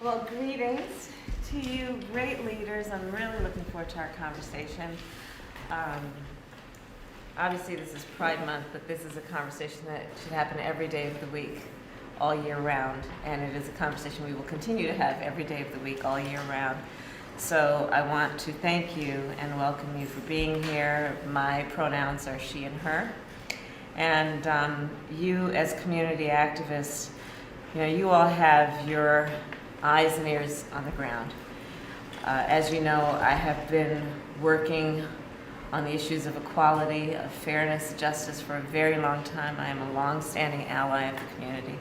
Well, greetings to you, great leaders. I'm really looking forward to our conversation. Obviously, this is Pride Month, but this is a conversation that should happen every day of the week, all year round. And it is a conversation we will continue to have every day of the week, all year round. So I want to thank you and welcome you for being here. My pronouns are she and her. And you as community activists, you all have your eyes and ears on the ground. As you know, I have been working on the issues of equality, of fairness, justice for a very long time. I am a long-standing ally of the community,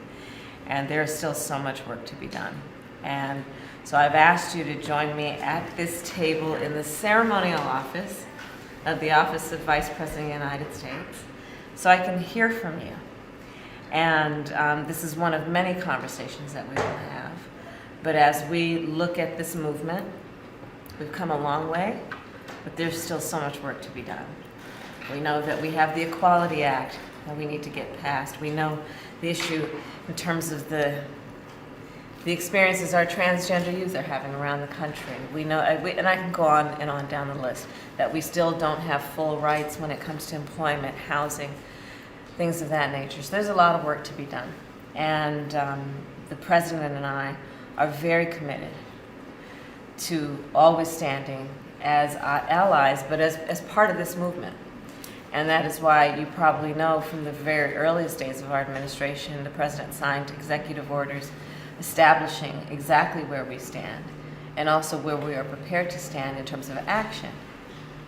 and there is still so much work to be done. And so I've asked you to join me at this table in the ceremonial office of the Office of Vice President of the United States so I can hear from you. And this is one of many conversations that we will have. But as we look at this movement, we've come a long way, but there's still so much work to be done. We know that we have the Equality Act that we need to get passed. We know the issue in terms of the experiences our transgender youth are having around the country. We know, and I can go on and on down the list, that we still don't have full rights when it comes to employment, housing, things of that nature. So there's a lot of work to be done. And the President and I are very committed to always standing as allies, but as part of this movement. And that is why you probably know from the very earliest days of our administration, the President signed executive orders establishing exactly where we stand and also where we are prepared to stand in terms of action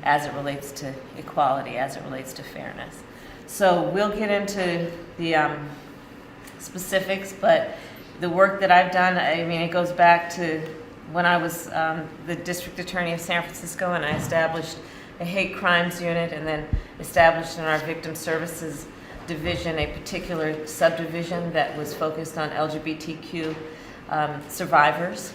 as it relates to equality, as it relates to fairness. So we'll get into the specifics, but the work that I've done, it goes back to when I was the district attorney of San Francisco, and I established a hate crimes unit and then established in our victim services division a particular subdivision that was focused on LGBTQ survivors,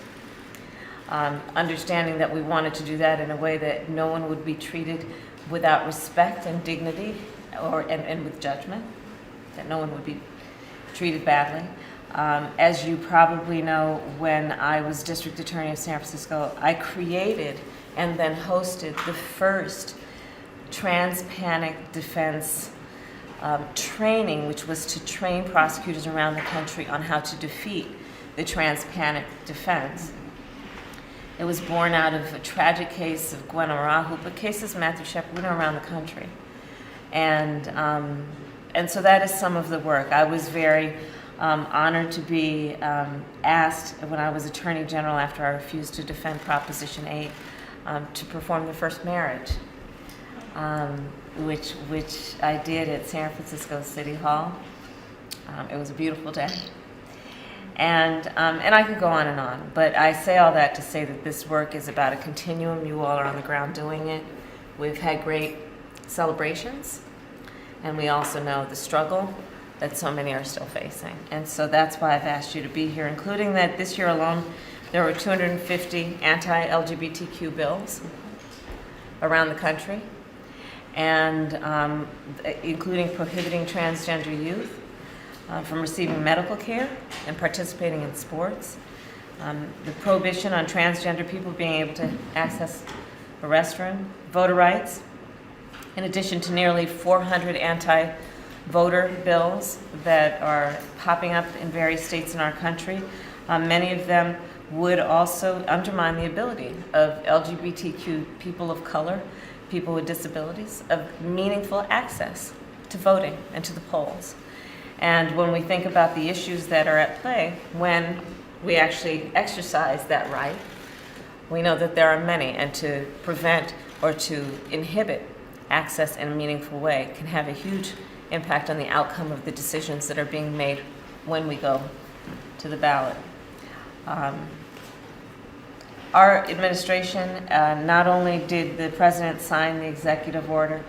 understanding that we wanted to do that in a way that no one would be treated without respect and dignity and with judgment, that no one would be treated badly. As you probably know, when I was district attorney of San Francisco, I created and then hosted the first trans-panic defense training, which was to train prosecutors around the country on how to defeat the trans-panic defense. It was born out of a tragic case of Gwen Arahu, but cases of Matthew Shepard around the country. And so that is some of the work. I was very honored to be asked when I was Attorney General after I refused to defend Proposition 8 to perform the first marriage, which I did at San Francisco City Hall. It was a beautiful day. And I could go on, but I say all that to say that this work is about a continuum. You all are on the ground doing it. We've had great celebrations, and we also know the struggle that so many are still facing. And so that's why I've asked you to be here, including that this year alone, there were 250 anti-LGBTQ bills around the country, and including prohibiting transgender youth from receiving medical care and participating in sports, the prohibition on transgender people being able to access a restroom, voter rights, in addition to nearly 400 anti-voter bills that are popping up in various states in our country. Many of them would also undermine the ability of LGBTQ people of color, people with disabilities, of meaningful access to voting and to the polls. And when we think about the issues that are at play when we actually exercise that right, we know that there are many, and to prevent or to inhibit access in a meaningful way can have a huge impact on the outcome of the decisions that are being made when we go to the ballot. Our administration, not only did the President sign the executive order,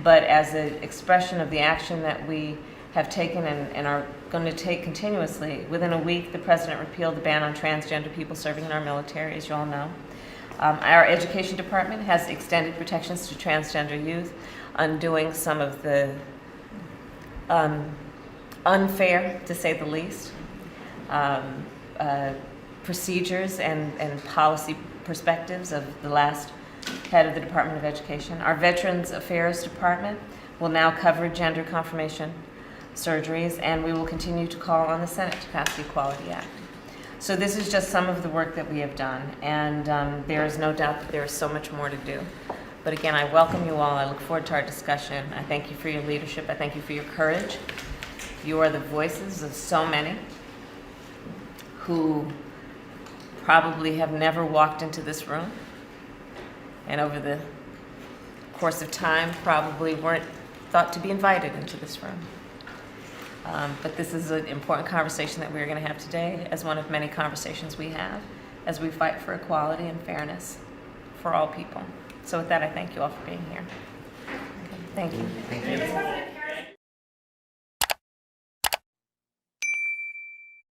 but as an expression of the action that we have taken and are going to take continuously, within a week the President repealed the ban on transgender people serving in our military, as you all know. Our education department has extended protections to transgender youth, undoing some of the unfair, to say the least, procedures and policy perspectives of the last head of the Department of Education. Our Veterans Affairs Department will now cover gender confirmation surgeries, and we will continue to call on the Senate to pass the Equality Act. So this is just some of the work that we have done, and there is no doubt that there is so much more to do. But again, I welcome you all. I look forward to our discussion. I thank you for your leadership. I thank you for your courage. You are the voices of so many who probably have never walked into this room, and over the course of time probably weren't thought to be invited into this room. But this is an important conversation that we're going to have today, as one of many conversations we have as we fight for equality and fairness for all people. So with that, I thank you all for being here. Okay, thank you. Thank you.